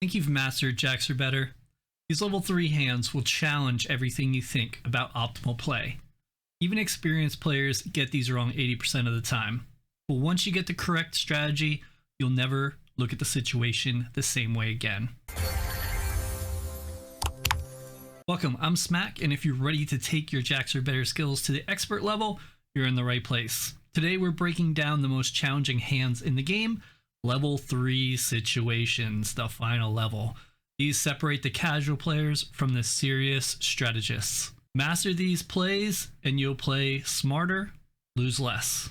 think you've mastered jacks or better. These level 3 hands will challenge everything you think about optimal play. Even experienced players get these wrong 80% of the time. But once you get the correct strategy, you'll never look at the situation the same way again. Welcome, I'm Smak, and if you're ready to take your jacks or better skills to the expert level, you're in the right place. Today we're breaking down the most challenging hands in the game, level 3 situations, the final level. These separate the casual players from the serious strategists. Master these plays and you'll play smarter, lose less.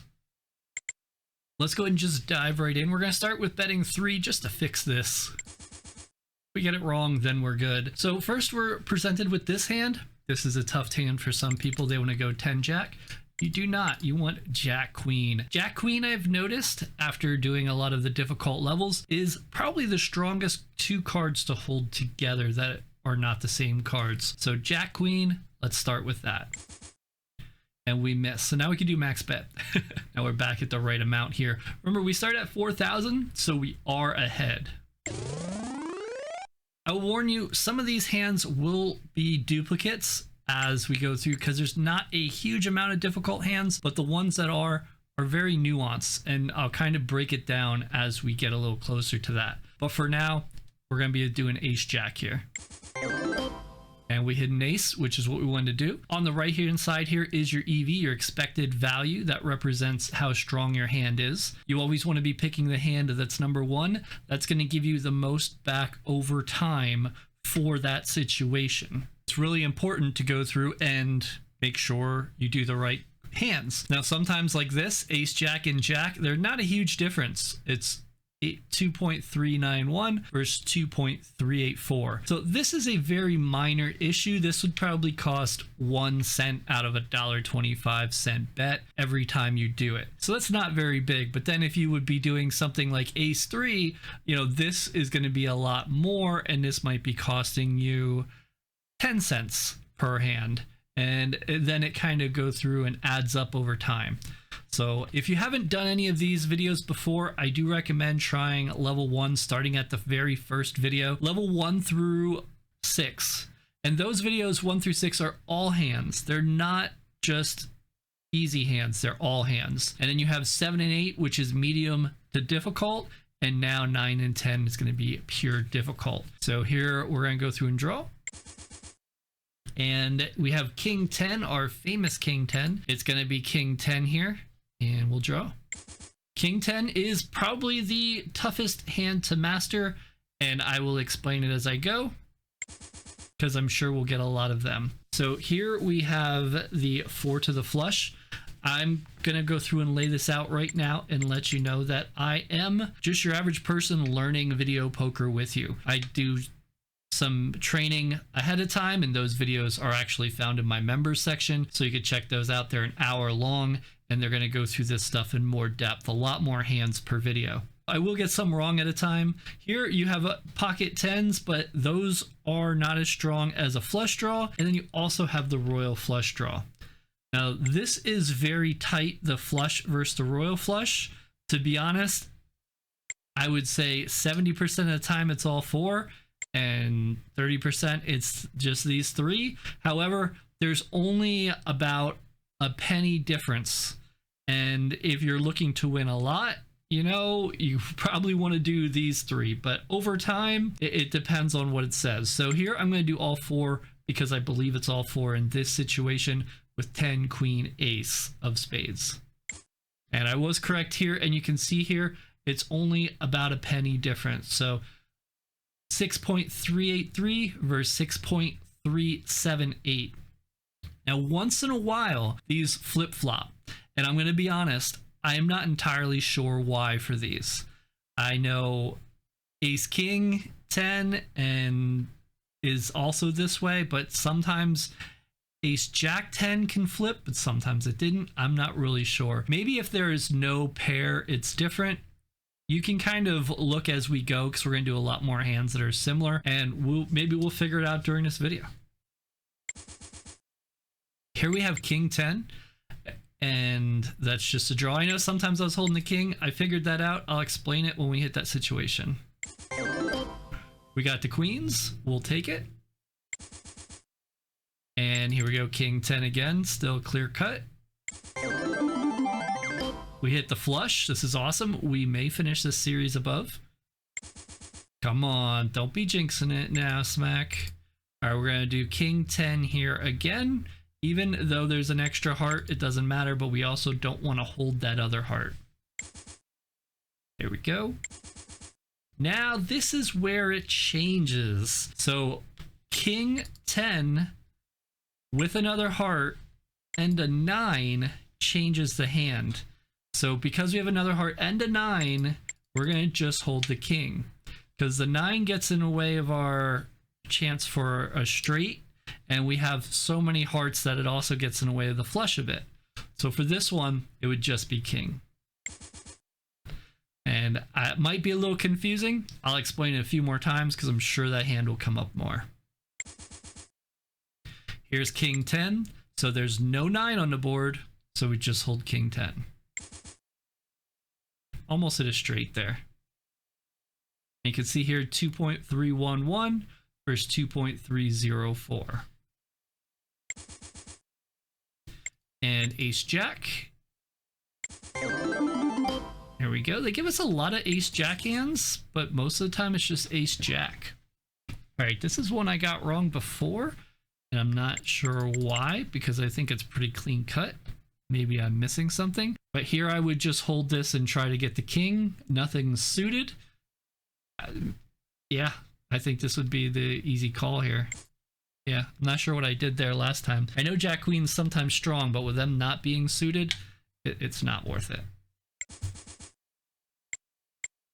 Let's go ahead and just dive right in. We're going to start with betting 3 just to fix this. If we get it wrong, then we're good. So first we're presented with this hand. This is a tough hand for some people. They want to go 10 jack. You do not. You want Jack Queen. Jack Queen, I've noticed after doing a lot of the difficult levels, is probably the strongest 2 cards to hold together that are not the same cards. So Jack Queen, let's start with that. And we miss. So now we can do max bet. Now we're back at the right amount here. Remember, we start at 4,000, so we are ahead. I'll warn you, some of these hands will be duplicates as we go through, because there's not a huge amount of difficult hands, but the ones that are very nuanced, and I'll kind of break it down as we get a little closer to that. But for now, we're going to be doing ace jack here. And we hit an ace, which is what we wanted to do. On the right hand side here is your EV, your expected value. That represents how strong your hand is. You always want to be picking the hand that's number 1. That's going to give you the most back over time for that situation. It's really important to go through and make sure you do the right hands. Now, sometimes like this, ace, jack, and jack, they're not a huge difference. It's 2.391 versus 2.384. So this is a very minor issue. This would probably cost 1 cent out of a $1.25 bet every time you do it. So that's not very big. But then if you would be doing something like ace 3, you know, this is going to be a lot more, and this might be costing you 10 cents per hand. And then it kind of goes through and adds up over time. So if you haven't done any of these videos before, I do recommend trying level 1, starting at the very first video, level 1 through 6. And those videos 1 through 6 are all hands. They're not just easy hands, they're all hands. And then you have 7 and 8, which is medium to difficult. And now 9 and 10 is going to be pure difficult. So here we're going to go through and draw. And we have King 10, our famous King 10. It's going to be King 10 here, and we'll draw. King 10 is probably the toughest hand to master, and I will explain it as I go, because I'm sure we'll get a lot of them. So here we have the 4 to the flush. I'm going to go through and lay this out right now and let you know that I am just your average person learning video poker with you. I do some training ahead of time, and those videos are actually found in my members section, so you can check those out. They're an hour long, and they're going to go through this stuff in more depth, a lot more hands per video. I will get some wrong at a time. Here you have pocket 10s, but those are not as strong as a flush draw, and then you also have the royal flush draw. Now this is very tight, the flush versus the royal flush. To be honest, I would say 70% of the time it's all 4, and 30% it's just these 3. However, there's only about a penny difference, and if you're looking to win a lot, you know, you probably want to do these 3, but over time it depends on what it says. So here I'm going to do all 4 because I believe it's all 4 in this situation with 10 queen ace of spades. And I was correct here, and you can see here it's only about a penny difference. So 6.383 versus 6.378. Now, once in a while, these flip-flop. And I'm going to be honest, I am not entirely sure why for these. I know Ace King 10 and is also this way, but sometimes Ace Jack 10 can flip, but sometimes it didn't. I'm not really sure. Maybe if there is no pair, it's different. You can kind of look as we go, because we're going to do a lot more hands that are similar, and maybe we'll figure it out during this video. Here we have King 10, and that's just a draw. I know sometimes I was holding the king. I figured that out. I'll explain it when we hit that situation. We got the queens. We'll take it. And here we go, king 10 again, still clear cut. We hit the flush. This is awesome. We may finish this series above. Come on, don't be jinxing it now, Smak. All right, we're going to do king 10 here again. Even though there's an extra heart, it doesn't matter, but we also don't want to hold that other heart. There we go. Now, this is where it changes. So, king 10 with another heart and a 9 changes the hand. So, because we have another heart and a 9, we're going to just hold the king. Because the 9 gets in the way of our chance for a straight, and we have so many hearts that it also gets in the way of the flush a bit. So for this one, it would just be king. And it might be a little confusing. I'll explain it a few more times because I'm sure that hand will come up more. Here's king 10. So there's no 9 on the board, so we just hold king 10. Almost hit a straight there. You can see here 2.311 versus 2.304. And ace jack. There we go. They give us a lot of ace jack hands, but most of the time it's just ace jack. All right, this is one I got wrong before, and I'm not sure why, because I think it's pretty clean cut. Maybe I'm missing something. But here I would just hold this and try to get the king. Nothing's suited. Yeah, I think this would be the easy call here. Yeah, I'm not sure what I did there last time. I know Jack Queen's sometimes strong, but with them not being suited, it's not worth it.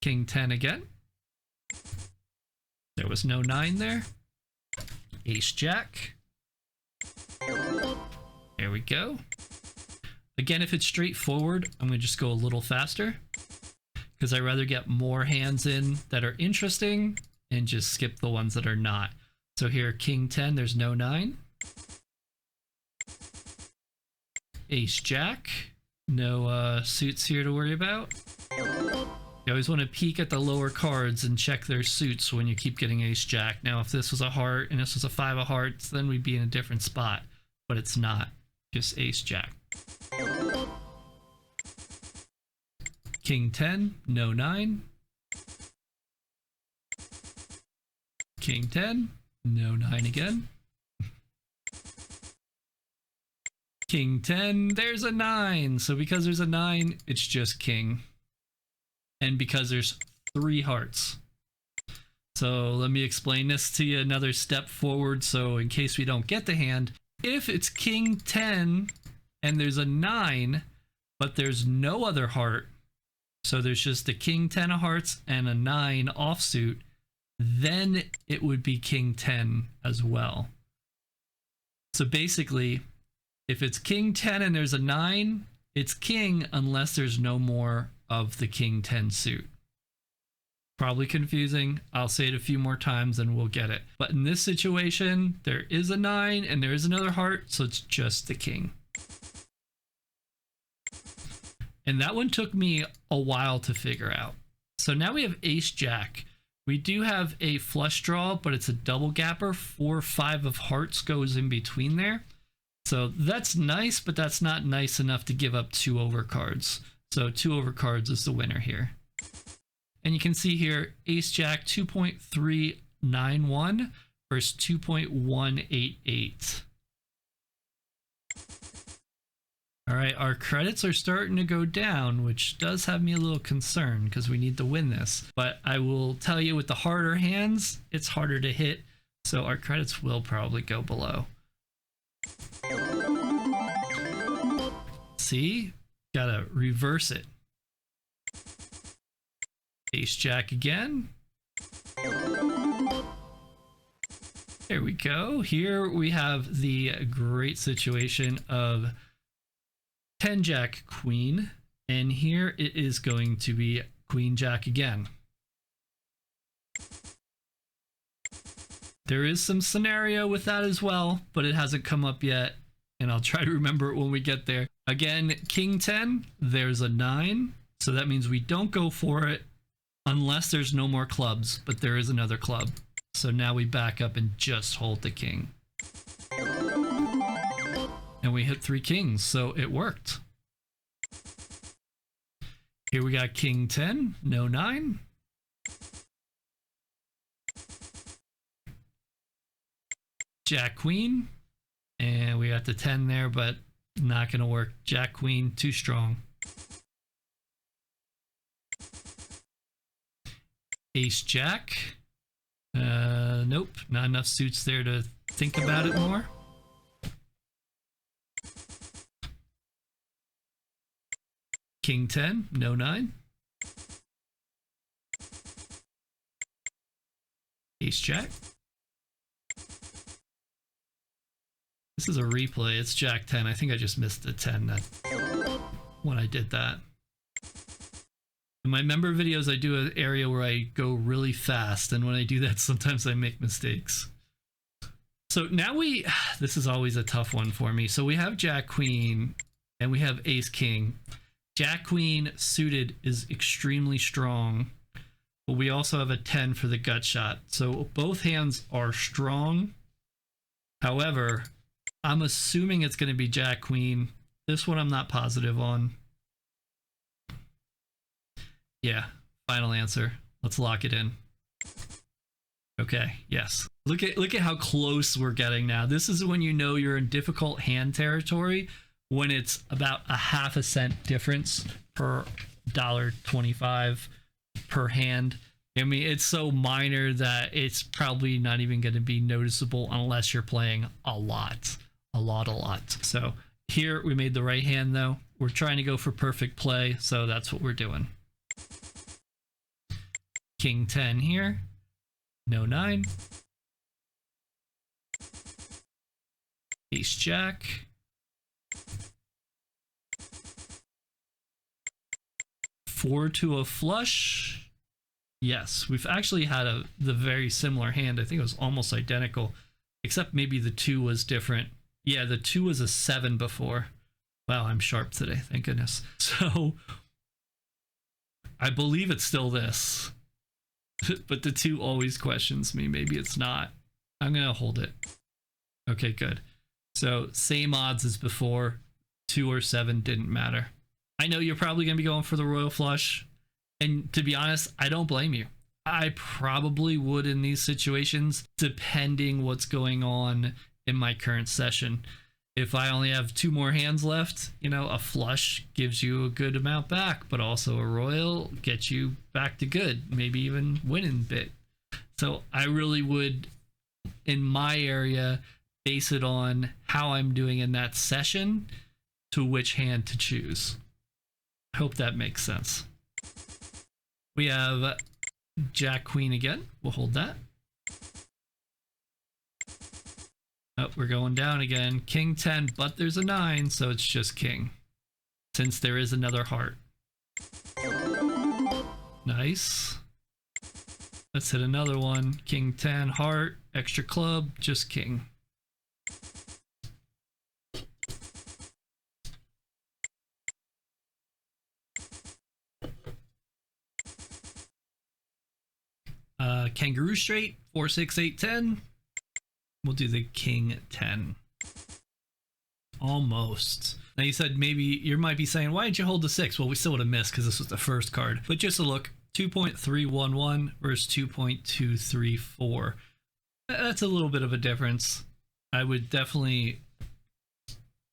King 10 again. There was no 9 there. Ace Jack. There we go. Again, if it's straightforward, I'm going to just go a little faster, because I'd rather get more hands in that are interesting and just skip the ones that are not. So here, king 10, there's no 9. Ace Jack, no suits here to worry about. You always want to peek at the lower cards and check their suits when you keep getting Ace Jack. Now, if this was a heart and this was a 5 of hearts, then we'd be in a different spot, but it's not. Just Ace Jack. King 10, no 9. King 10, no 9 again. King 10, there's a 9. So because there's a 9, it's just king. And because there's 3 hearts. So let me explain this to you another step forward, so in case we don't get the hand. If it's king 10 and there's a 9, but there's no other heart, so there's just a king 10 of hearts and a 9 offsuit, then it would be king 10 as well. So basically, if it's king 10 and there's a 9, it's king unless there's no more of the king 10 suit. Probably confusing. I'll say it a few more times and we'll get it. But in this situation, there is a 9 and there is another heart, so it's just the king. And that one took me a while to figure out. So now we have ace jack. We do have a flush draw, but it's a double gapper. 4, 5 of hearts goes in between there. So that's nice, but that's not nice enough to give up 2 overcards. So 2 overcards is the winner here. And you can see here, ace jack 2.391 versus 2.188. All right, our credits are starting to go down, which does have me a little concerned because we need to win this. But I will tell you, with the harder hands, it's harder to hit, so our credits will probably go below. See? Gotta reverse it. Ace jack again. There we go. Here we have the great situation of 10 jack queen, and here it is going to be queen jack again. There is some scenario with that as well, but it hasn't come up yet, and I'll try to remember it when we get there. Again, king 10, there's a 9, so that means we don't go for it unless there's no more clubs, but there is another club. So now we back up and just hold the king. And we hit 3 kings, so it worked. Here we got king 10, no 9. Jack queen, and we got the 10 there, but not gonna work. Jack queen, too strong. Ace jack. Nope, not enough suits there to think about it more. King 10, no 9. Ace jack. This is a replay. It's Jack 10. I think I just missed the 10 when I did that. In my member videos, I do an area where I go really fast, and when I do that, sometimes I make mistakes. So now this is always a tough one for me. So we have Jack Queen, and we have Ace King. Jack Queen suited is extremely strong, but we also have a 10 for the gut shot. So both hands are strong. However, I'm assuming it's going to be Jack Queen. This one I'm not positive on. Yeah, final answer. Let's lock it in. Okay, yes. Look at how close we're getting now. This is when you know you're in difficult hand territory, when it's about a half a cent difference per $1.25 per hand. I mean, it's so minor that it's probably not even going to be noticeable unless you're playing a lot. So here we made the right hand though. We're trying to go for perfect play, so that's what we're doing. King 10 here, no 9. Ace jack. Four to a flush. Yes, we've actually had the very similar hand. I think it was almost identical, except maybe the 2 was different. Yeah, the 2 was a 7 before. Wow, I'm sharp today, thank goodness. So I believe it's still this, but the 2 always questions me. Maybe it's not. I'm gonna hold it. Okay, good. So same odds as before. 2 or 7 didn't matter. I know you're probably gonna be going for the royal flush, and to be honest, I don't blame you. I probably would in these situations, depending what's going on in my current session. If I only have 2 more hands left, you know, a flush gives you a good amount back, but also a royal gets you back to good, maybe even winning bit. So I really would, in my area, base it on how I'm doing in that session to which hand to choose. I hope that makes sense. We have Jack Queen again. We'll hold that. Oh, we're going down again. King 10, but there's a 9, so it's just king. Since there is another heart. Nice. Let's hit another one. King 10, heart, extra club, just king. Kangaroo straight, 4, 6, 8, 10. We'll do the king 10. Almost. Now you said maybe you might be saying, why didn't you hold the 6? Well, we still would have missed because this was the first card. But just a look, 2.311 versus 2.234. That's a little bit of a difference. I would definitely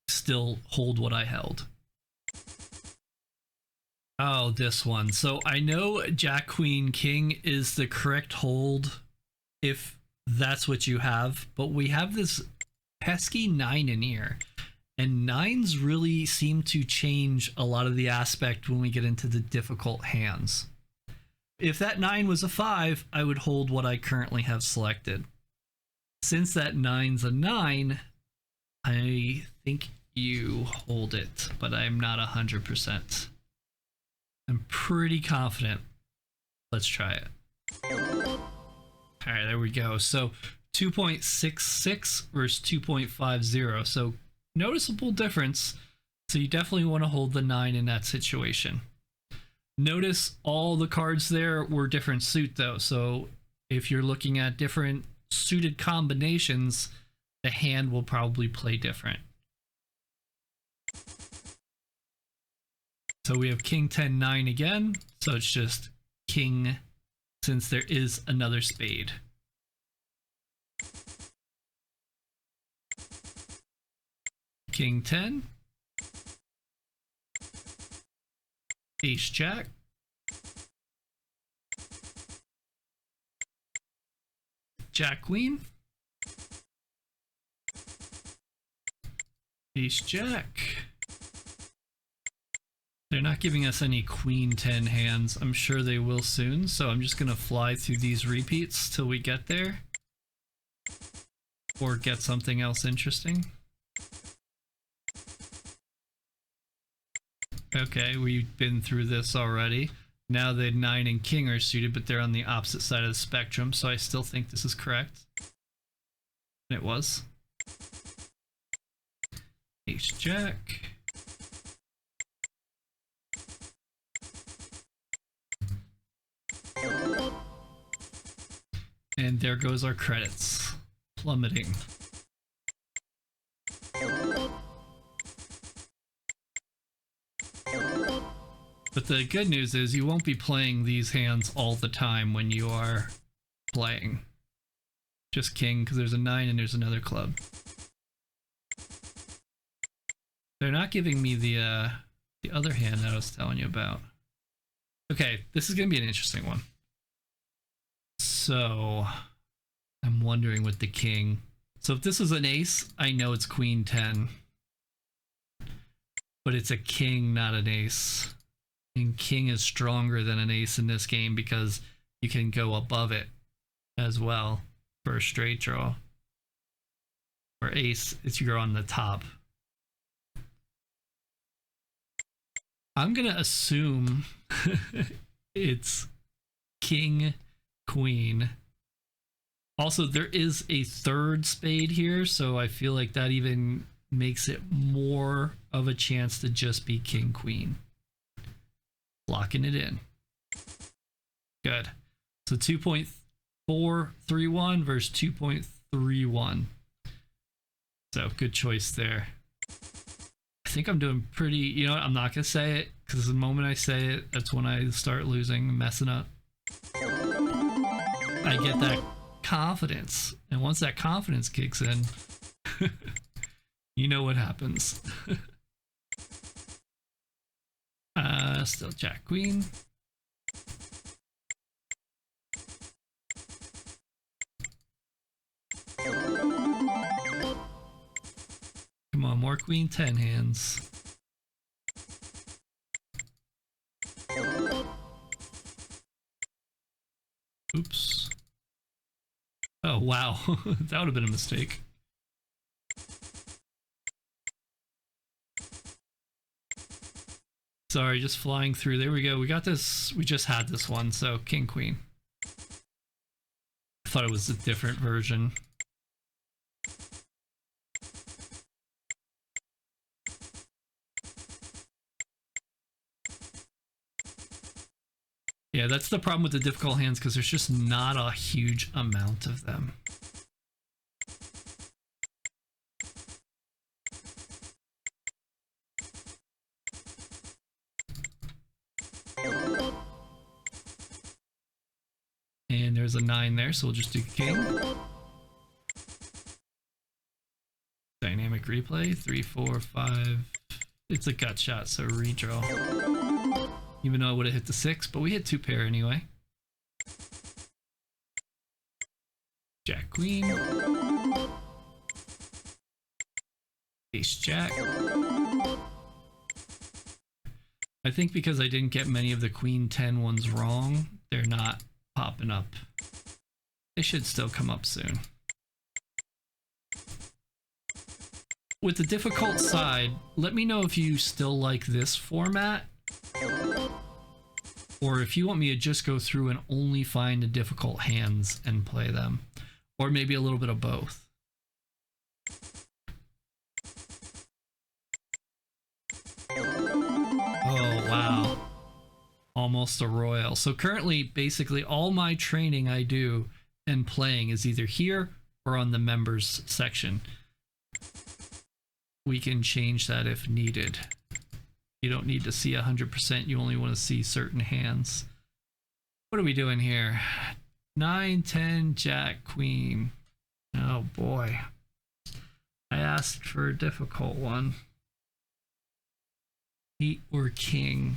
still hold what I held. Oh, this one. So I know Jack, Queen, King is the correct hold if that's what you have, but we have this pesky 9 in here, and 9s really seem to change a lot of the aspect when we get into the difficult hands. If that 9 was a 5, I would hold what I currently have selected. Since that 9's a 9, I think you hold it, but I'm not 100%. I'm pretty confident. Let's try it. All right, there we go. So 2.66 versus 2.50. So noticeable difference. So you definitely want to hold the 9 in that situation. Notice all the cards there were different suit though. So if you're looking at different suited combinations, the hand will probably play different. So we have king 10 9 again, so it's just king since there is another spade. King 10, ace jack, jack queen, ace jack. They're not giving us any queen 10 hands. I'm sure they will soon, so I'm just gonna fly through these repeats till we get there or get something else interesting. Okay, we've been through this already. Now the 9 and king are suited, but they're on the opposite side of the spectrum, so I still think this is correct. And it was. Ace jack. And there goes our credits, plummeting. But the good news is you won't be playing these hands all the time when you are playing. Just king, because there's a 9 and there's another club. They're not giving me the other hand that I was telling you about. Okay, this is going to be an interesting one. So, I'm wondering with the king. So if this is an ace, I know it's queen 10. But it's a king, not an ace. And king is stronger than an ace in this game because you can go above it as well for a straight draw. Or ace, you're on the top. I'm gonna assume it's king, queen. Also, there is a third spade here, so I feel like that even makes it more of a chance to just be king, queen. Locking it in. Good. So 2.431 versus 2.31. So good choice there. I think I'm doing pretty, you know what, I'm not going to say it because the moment I say it, that's when I start losing, messing up. I get that confidence. And once that confidence kicks in, you know what happens. Still jack queen. Come on, more queen 10 hands. Oops. Oh, wow. That would have been a mistake. Sorry, just flying through. There we go. We got this. We just had this one, so king, queen. I thought it was a different version. Yeah, that's the problem with the difficult hands, because there's just not a huge amount of them. And there's a 9 there, so we'll just do king. Dynamic replay, 3, 4, 5. It's a gut shot, so redraw. Even though I would have hit the 6, but we hit 2 pair anyway. Jack queen. Ace jack. I think because I didn't get many of the queen 10 ones wrong, they're not popping up. They should still come up soon. With the difficult side, let me know if you still like this format, or if you want me to just go through and only find the difficult hands and play them, or maybe a little bit of both. Oh, wow. Almost a royal. So currently, basically, all my training I do and playing is either here or on the members section. We can change that if needed. You don't need to see 100%, you only want to see certain hands. What are we doing here? 9, 10, Jack, Queen. Oh boy. I asked for a difficult one. 8 or King.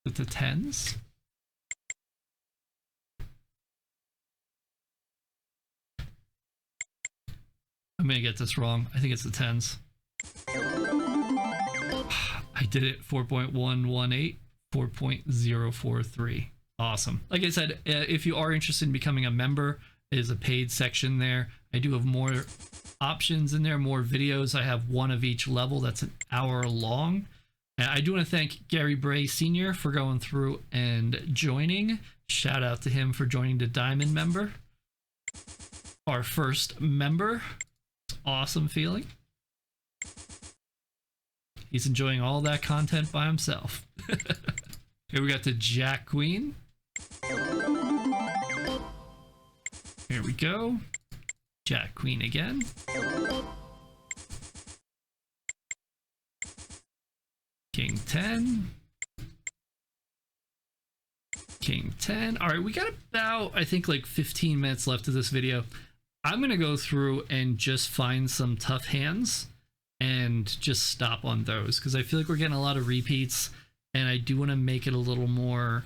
With the 10s? I'm gonna get this wrong. I think it's the 10s. I did it. 4.118, 4.043. Awesome. Like I said, if you are interested in becoming a member, there's a paid section there. I do have more options in there, more videos. I have one of each level that's an hour long. And I do want to thank Gary Bray Sr. for going through and joining. Shout out to him for joining the Diamond member. Our first member. Awesome feeling. He's enjoying all that content by himself. Here we got the Jack Queen. Here we go. Jack Queen again. King 10. King 10. All right, we got about, I think, like 15 minutes left of this video. I'm going to go through and just find some tough hands and just stop on those because I feel like we're getting a lot of repeats and I do want to make it a little more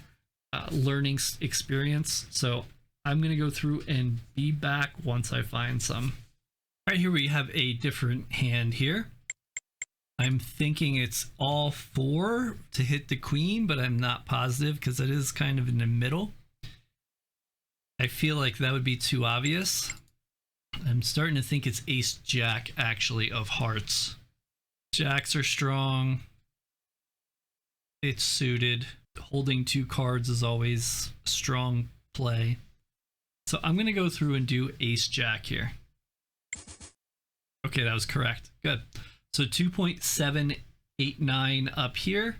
learning experience. So I'm going to go through and be back once I find some. All right, here we have a different hand here. I'm thinking it's all 4 to hit the queen, but I'm not positive because it is kind of in the middle. I feel like that would be too obvious. I'm starting to think it's ace jack actually of hearts. Jacks are strong. It's suited. Holding 2 cards is always a strong play. So I'm going to go through and do ace jack here. Okay, that was correct. Good. So 2.789 up here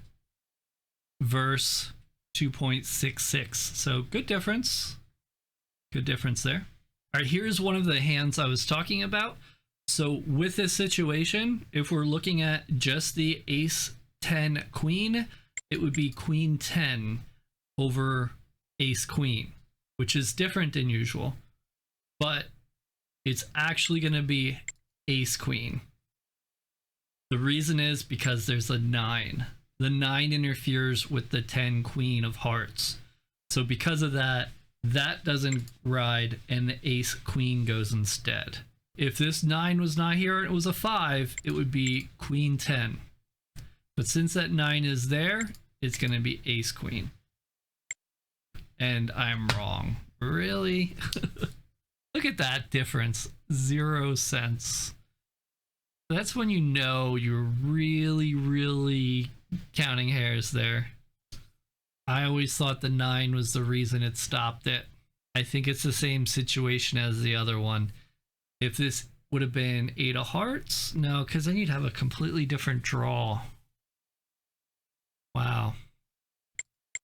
versus 2.66. So good difference. Good difference there. All right, here's one of the hands I was talking about. So with this situation, if we're looking at just the ace 10 queen, it would be queen 10 over ace queen, which is different than usual. But it's actually going to be ace queen. The reason is because there's a 9. The 9 interferes with the 10 queen of hearts. So because of that, that doesn't ride and the ace queen goes instead. If this 9 was not here and it was a 5, it would be queen 10. But since that 9 is there, it's going to be ace queen. And I'm wrong. Really? Look at that difference. 0 cents. That's when you know you're really counting hairs there. I always thought the 9 was the reason it stopped it. I think it's the same situation as the other one. If this would have been 8 of hearts, no, because then you'd have a completely different draw. Wow.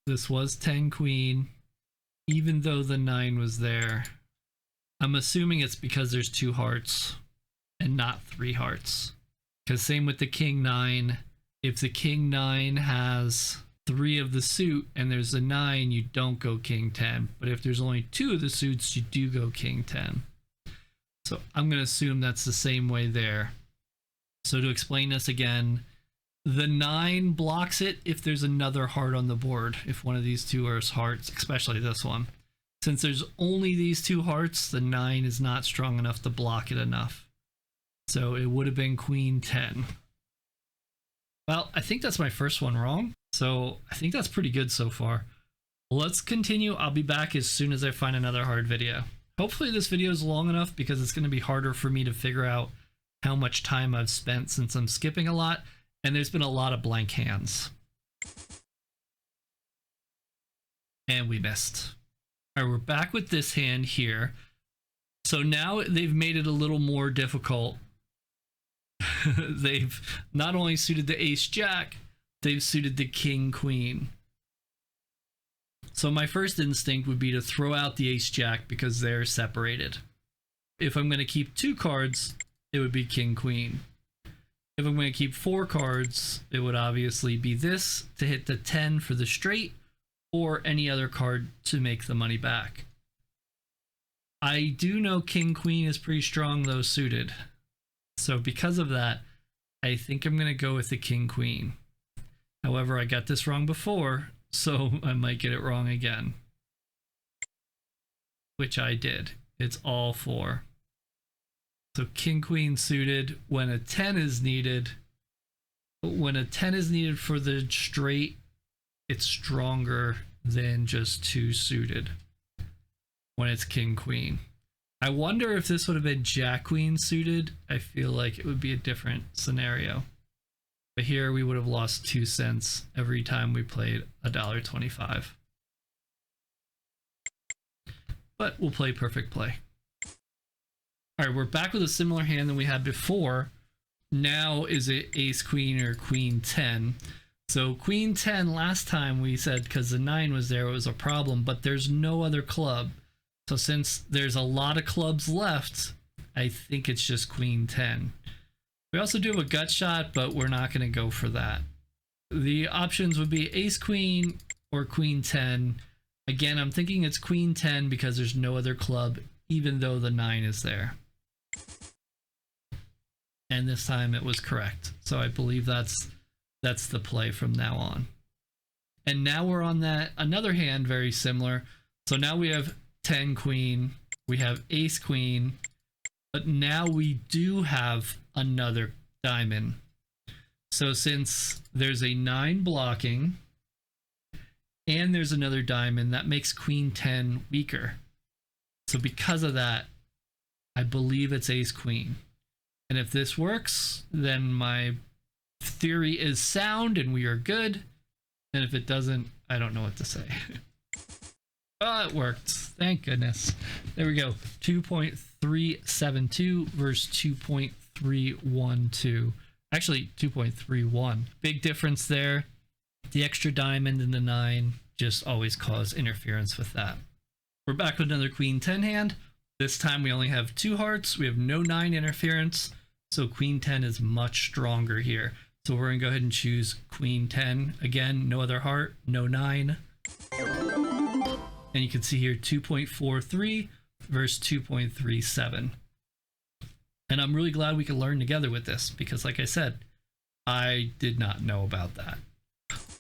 This was 10 queen, even though the 9 was there. I'm assuming it's because there's 2 hearts and not 3 hearts. Because same with the king 9. If the king 9 has 3 of the suit and there's a 9, you don't go king 10. But if there's only 2 of the suits, you do go king 10. So I'm going to assume that's the same way there. So to explain this again, the 9 blocks it if there's another heart on the board. If one of these 2 are hearts, especially this one. Since there's only these 2 hearts, the 9 is not strong enough to block it enough. So it would have been queen 10. Well, I think that's my first one wrong. So I think that's pretty good so far. Let's continue. I'll be back as soon as I find another hard video. Hopefully this video is long enough because it's going to be harder for me to figure out how much time I've spent since I'm skipping a lot. And there's been a lot of blank hands. And we missed. All right, we're back with this hand here. So now they've made it a little more difficult. They've not only suited the ace jack, they've suited the king queen. So my first instinct would be to throw out the ace jack because they're separated. If I'm going to keep 2 cards, it would be king queen. If I'm going to keep 4 cards, it would obviously be this to hit the 10 for the straight, or any other card to make the money back. I do know king queen is pretty strong though suited. So because of that, I think I'm going to go with the king queen. However, I got this wrong before, so I might get it wrong again. Which I did. It's all 4. So king queen suited when a 10 is needed. When a 10 is needed for the straight, it's stronger than just 2 suited when it's king queen. I wonder if this would have been jack queen suited. I feel like it would be a different scenario. But here we would have lost 2 cents every time we played $1.25. But we'll play perfect play. All right, we're back with a similar hand than we had before. Now is it ace queen or queen 10? So queen 10 last time we said because the 9 was there, it was a problem, but there's no other club. So since there's a lot of clubs left, I think it's just queen 10. We also do have a gut shot, but we're not going to go for that. The options would be ace queen or queen 10. Again, I'm thinking it's queen 10 because there's no other club, even though the 9 is there. And this time it was correct. So I believe that's the play from now on. And now we're on that another hand very similar. So now we have 10 queen, we have ace queen, but now we do have another diamond. So since there's a 9 blocking and there's another diamond, that makes queen 10 weaker. So because of that, I believe it's ace queen. And if this works, then my theory is sound and we are good. And if it doesn't, I don't know what to say. Oh, it worked. Thank goodness. There we go. 2.372 versus 2.312. Actually, 2.31. Big difference there. The extra diamond and the 9 just always cause interference with that. We're back with another queen 10 hand. This time we only have 2 hearts. We have no 9 interference. So queen 10 is much stronger here. So we're going to go ahead and choose queen 10. Again, no other heart, no 9. And you can see here 2.43 versus 2.37. And I'm really glad we could learn together with this because like I said, I did not know about that.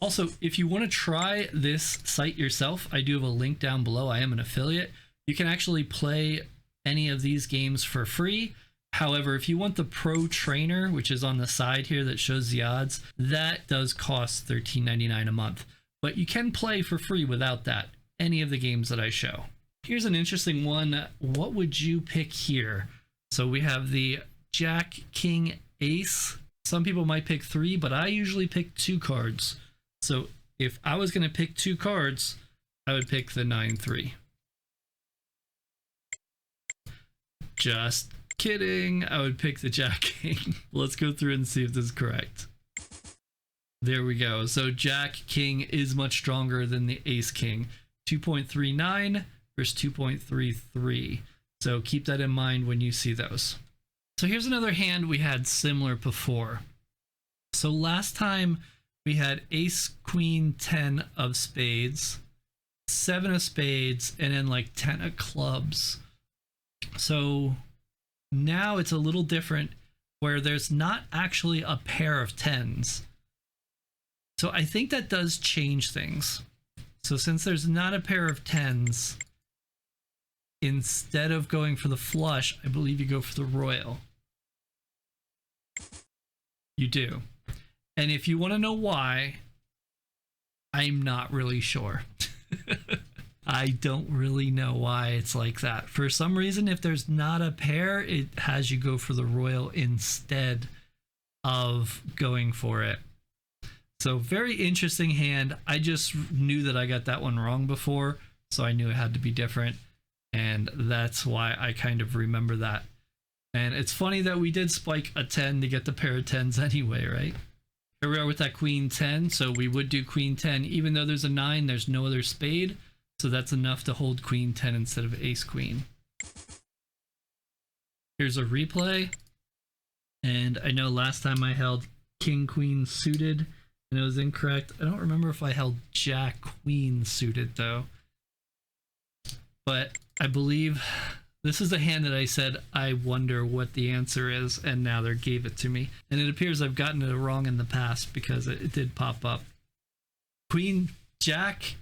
Also, if you want to try this site yourself, I do have a link down below. I am an affiliate. You can actually play any of these games for free. However, if you want the pro trainer, which is on the side here that shows the odds, that does cost $13.99 a month. But you can play for free without that, any of the games that I show. Here's an interesting one. What would you pick here? So we have the Jack, King, Ace. Some people might pick 3, but I usually pick 2 cards. So if I was going to pick 2 cards, I would pick the 9-3. Just kidding. I would pick the Jack King. Let's go through and see if this is correct. There we go. So Jack King is much stronger than the Ace King. 2.39 versus 2.33. So keep that in mind when you see those. So here's another hand we had similar before. So last time we had Ace Queen 10 of spades, 7 of spades, and then like 10 of clubs. So now it's a little different where there's not actually a pair of 10s. So I think that does change things. So since there's not a pair of 10s, instead of going for the flush, I believe you go for the royal. You do. And if you want to know why, I'm not really sure. I don't really know why it's like that. For some reason, if there's not a pair, it has you go for the royal instead of going for it. So very interesting hand. I just knew that I got that one wrong before, so I knew it had to be different. And that's why I kind of remember that. And it's funny that we did spike a 10 to get the pair of 10s anyway, right? Here we are with that queen 10, so we would do queen 10. Even though there's a 9, there's no other spade, so that's enough to hold queen 10 instead of ace queen. Here's a replay, and I know last time I held king queen suited, and it was incorrect. I don't remember if I held jack queen suited though, but I believe this is a hand that I said I wonder what the answer is, and now they gave it to me. And it appears I've gotten it wrong in the past because it did pop up. Queen Jack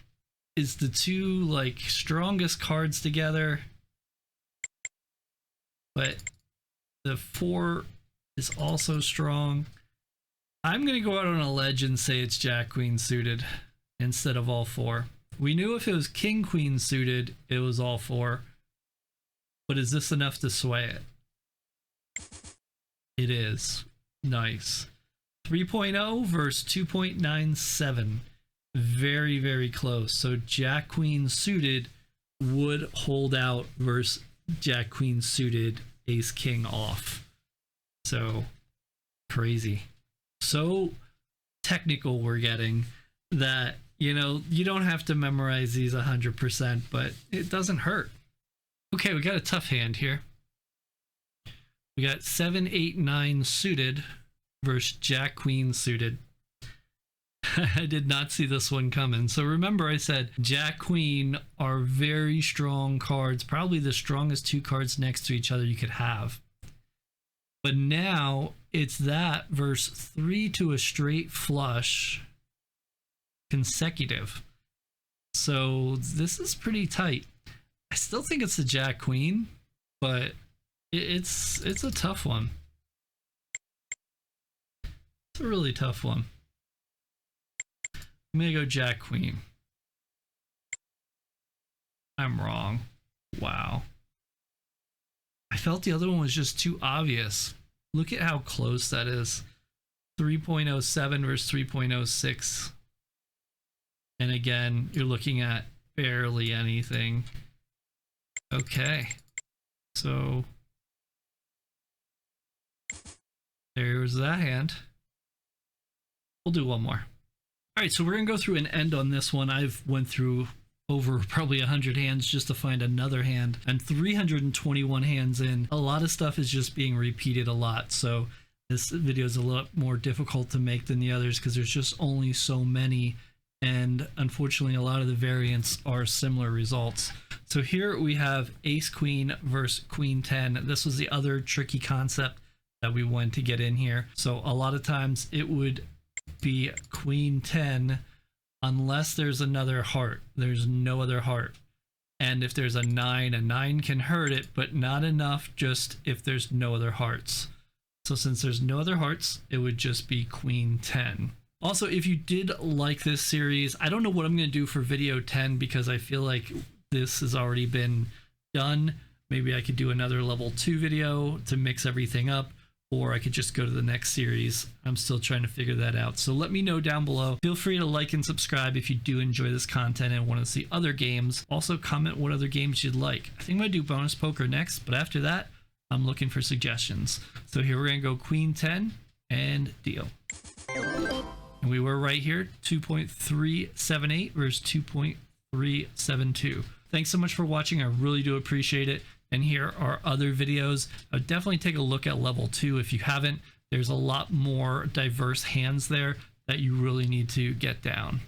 is the two like strongest cards together, but the 4 is also strong. I'm gonna go out on a ledge and say it's Jack Queen suited instead of all 4. We knew if it was King Queen suited, it was all 4. But is this enough to sway it? It is. Nice. 3.0 versus 2.97. Very, very close. So Jack Queen suited would hold out versus Jack Queen suited Ace King off. So crazy. So technical we're getting that, you know, you don't have to memorize these 100%, but it doesn't hurt. Okay, we got a tough hand here. We got 7, 8, 9 suited versus Jack Queen suited. I did not see this one coming. So remember I said Jack Queen are very strong cards, probably the strongest 2 cards next to each other you could have. But now it's that versus 3 to a straight flush consecutive. So this is pretty tight. I still think it's the Jack Queen, but it's a tough one. It's a really tough one. I'm gonna go Jack Queen. I'm wrong. Wow. I felt the other one was just too obvious. Look at how close that is. 3.07 versus 3.06. And again, you're looking at barely anything. Okay, so there's that hand. We'll do one more. All right, so we're gonna go through and end on this one. I've went through over probably 100 hands just to find another hand, and 321 hands in. A lot of stuff is just being repeated a lot, so this video is a lot more difficult to make than the others because there's just only so many, and unfortunately a lot of the variants are similar results. So here we have Ace Queen versus Queen 10. This was the other tricky concept that we wanted to get in here. So a lot of times it would be Queen 10 unless there's another heart. There's no other heart. And if there's a 9 can hurt it, but not enough just if there's no other hearts. So since there's no other hearts, it would just be Queen 10. Also, if you did like this series, I don't know what I'm going to do for video 10 because I feel like this has already been done. Maybe I could do another level 2 video to mix everything up, or I could just go to the next series. I'm still trying to figure that out. So let me know down below. Feel free to like and subscribe if you do enjoy this content and want to see other games. Also comment what other games you'd like. I think I'm going to do bonus poker next, but after that, I'm looking for suggestions. So here we're going to go Queen 10 and deal. And we were right here, 2.378 versus 2.372. Thanks so much for watching. I really do appreciate it. And here are other videos. Definitely take a look at level 2 if you haven't. There's a lot more diverse hands there that you really need to get down.